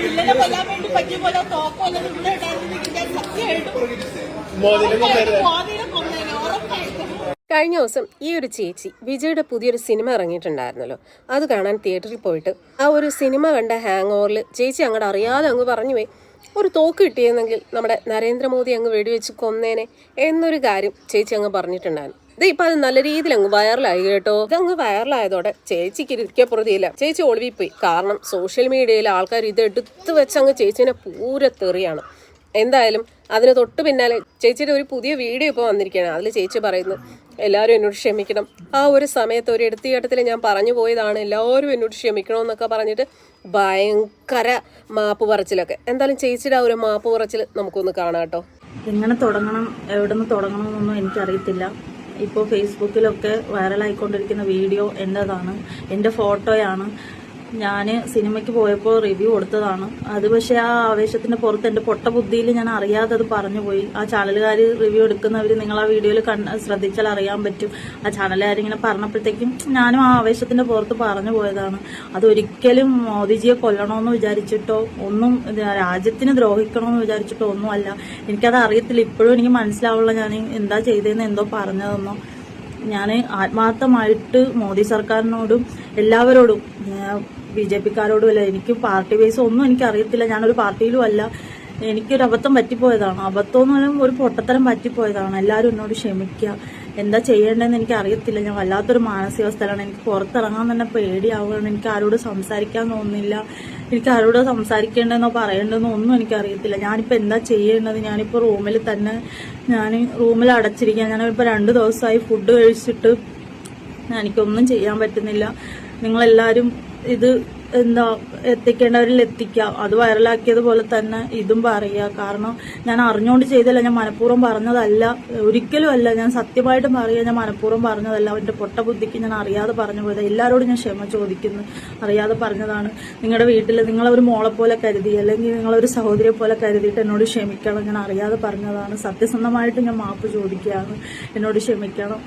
വില്ലനെ കൊല്ലാൻ വേണ്ടി പറ്റിയ പോലെ തോക്കോലെ ഇവിടെ ഉണ്ടായിരുന്നെങ്കിൽ ഞാൻ സത്യമായിട്ടും മോദിനെ കൊന്നേനെ ഉറപ്പായിട്ടും. കഴിഞ്ഞ ദിവസം ഈ ഒരു ചേച്ചി വിജയുടെ പുതിയൊരു സിനിമ ഇറങ്ങിയിട്ടുണ്ടായിരുന്നല്ലോ, അത് കാണാൻ തിയേറ്ററിൽ പോയിട്ട് ആ ഒരു സിനിമ കണ്ട ഹാങ് ഓവറിൽ ചേച്ചി അങ്ങോട്ട് അറിയാതെ അങ്ങ് പറഞ്ഞു പോയി, ഒരു തോക്ക് കിട്ടിയെന്നെങ്കിൽ നമ്മുടെ നരേന്ദ്രമോദി അങ്ങ് വെടിവെച്ച് കൊന്നേനെ എന്നൊരു കാര്യം ചേച്ചി അങ്ങ് പറഞ്ഞിട്ടുണ്ടായിരുന്നു. ഇപ്പം അത് നല്ല രീതിയിൽ അങ്ങ് വൈറലായി കേട്ടോ. ഇതങ്ങ് വൈറലായതോടെ ചേച്ചിക്ക് ഇരിക്കപ്പുറതിയില്ല, ചേച്ചി ഒളിവിപ്പോയി. കാരണം സോഷ്യൽ മീഡിയയിൽ ആൾക്കാർ ഇത് എടുത്ത് വെച്ച് അങ്ങ് ചേച്ചീനെ പൂരത്തെറിയാണ്. എന്തായാലും അതിന് തൊട്ട് പിന്നാലെ ചേച്ചിയുടെ ഒരു പുതിയ വീഡിയോ ഇപ്പോൾ വന്നിരിക്കുകയാണ്. അതിൽ ചേച്ചി പറയുന്നു, എല്ലാവരും എന്നോട് ക്ഷമിക്കണം, ആ ഒരു സമയത്ത് ഒരു എടുത്തുചാട്ടത്തിൽ ഞാൻ പറഞ്ഞു പോയതാണ്, എല്ലാവരും എന്നോട് ക്ഷമിക്കണമെന്നൊക്കെ പറഞ്ഞിട്ട് ഭയങ്കര മാപ്പ് പറച്ചിലൊക്കെ. എന്തായാലും ചേച്ചിയുടെ ആ ഒരു മാപ്പ് പറച്ചിൽ നമുക്കൊന്ന് കാണാം കേട്ടോ. എങ്ങനെ തുടങ്ങണം, എവിടെ നിന്ന് തുടങ്ങണമെന്നൊന്നും എനിക്കറിയത്തില്ല. ഇപ്പോൾ ഫേസ്ബുക്കിലൊക്കെ വൈറലായിക്കൊണ്ടിരിക്കുന്ന വീഡിയോ എൻ്റെതാണ്, എൻ്റെ ഫോട്ടോയാണ്. ഞാൻ സിനിമയ്ക്ക് പോയപ്പോൾ റിവ്യൂ കൊടുത്തതാണ്. അത് പക്ഷേ ആ ആവേശത്തിൻ്റെ പുറത്ത് എൻ്റെ പൊട്ട ബുദ്ധിയിൽ ഞാൻ അറിയാതെ അത് പറഞ്ഞു പോയി. ആ ചാനലുകാർ റിവ്യൂ എടുക്കുന്നവർ നിങ്ങൾ ആ വീഡിയോയിൽ ശ്രദ്ധിച്ചാൽ അറിയാൻ പറ്റും. ആ ചാനലുകാരിങ്ങനെ പറഞ്ഞപ്പോഴത്തേക്കും ഞാനും ആ ആവേശത്തിൻ്റെ പുറത്ത് പറഞ്ഞു പോയതാണ്. അതൊരിക്കലും മോദിജിയെ കൊല്ലണമെന്ന് വിചാരിച്ചിട്ടോ ഒന്നും രാജ്യത്തിന് ദ്രോഹിക്കണമെന്ന് വിചാരിച്ചിട്ടോ ഒന്നുമല്ല. എനിക്കത് അറിയത്തില്ല, ഇപ്പോഴും എനിക്ക് മനസ്സിലാവുള്ള ഞാൻ എന്താ ചെയ്തതെന്ന് എന്തോ പറഞ്ഞതെന്നോ. ഞാൻ ആത്മാർത്ഥമായിട്ട് മോദി സർക്കാരിനോടും എല്ലാവരോടും BJP-ക്കാരോടും അല്ല, എനിക്ക് പാർട്ടി ബേസ് ഒന്നും എനിക്കറിയത്തില്ല, ഞാനൊരു പാർട്ടിയിലും അല്ല. എനിക്കൊരു അബദ്ധം പറ്റിപ്പോയതാണ്. അബദ്ധം എന്ന് പറയുമ്പോൾ ഒരു പൊട്ടത്തരം പറ്റിപ്പോയതാണ്. എല്ലാവരും എന്നോട് ക്ഷമിക്കുക. എന്താ ചെയ്യേണ്ടതെന്ന് എനിക്ക് അറിയത്തില്ല. ഞാൻ വല്ലാത്തൊരു മാനസികാവസ്ഥയിലാണ്. എനിക്ക് പുറത്തിറങ്ങാൻ തന്നെ പേടിയാവുകയാണ്. എനിക്ക് ആരോട് സംസാരിക്കാൻ തോന്നുന്നില്ല. എനിക്ക് ആരോട് സംസാരിക്കേണ്ടതെന്നോ പറയേണ്ടതെന്നോ ഒന്നും എനിക്കറിയത്തില്ല. ഞാനിപ്പോൾ എന്താ ചെയ്യേണ്ടത്? ഞാനിപ്പോൾ റൂമിൽ തന്നെ റൂമിൽ അടച്ചിരിക്കുക. ഞാനിപ്പോൾ 2 ദിവസമായി ഫുഡ് കഴിച്ചിട്ട് എനിക്കൊന്നും ചെയ്യാൻ പറ്റുന്നില്ല. നിങ്ങളെല്ലാവരും ഇത് എന്താ എത്തിക്കേണ്ടവരിൽ എത്തിക്കുക. അത് വൈറലാക്കിയതുപോലെ തന്നെ ഇതും പറയുക. കാരണം ഞാൻ അറിഞ്ഞുകൊണ്ട് ചെയ്തല്ല, ഞാൻ മനഃപൂർവ്വം പറഞ്ഞതല്ല, ഒരിക്കലും അല്ല. ഞാൻ സത്യമായിട്ടും പറയുക, ഞാൻ മനഃപൂർവ്വം പറഞ്ഞതല്ല. എൻ്റെ പൊട്ട ബുദ്ധിക്ക് ഞാൻ അറിയാതെ പറഞ്ഞു പോയത്. എല്ലാവരോടും ഞാൻ ക്ഷമ ചോദിക്കുന്നു. അറിയാതെ പറഞ്ഞതാണ്. നിങ്ങളുടെ വീട്ടിൽ നിങ്ങളൊരു മോളെ പോലെ കരുതി, അല്ലെങ്കിൽ നിങ്ങളൊരു സഹോദരിയെ പോലെ കരുതിയിട്ട് എന്നോട് ക്ഷമിക്കണം. ഞാൻ അറിയാതെ പറഞ്ഞതാണ്. സത്യസന്ധമായിട്ട് ഞാൻ മാപ്പ് ചോദിക്കുകയാണ്. എന്നോട് ക്ഷമിക്കണം.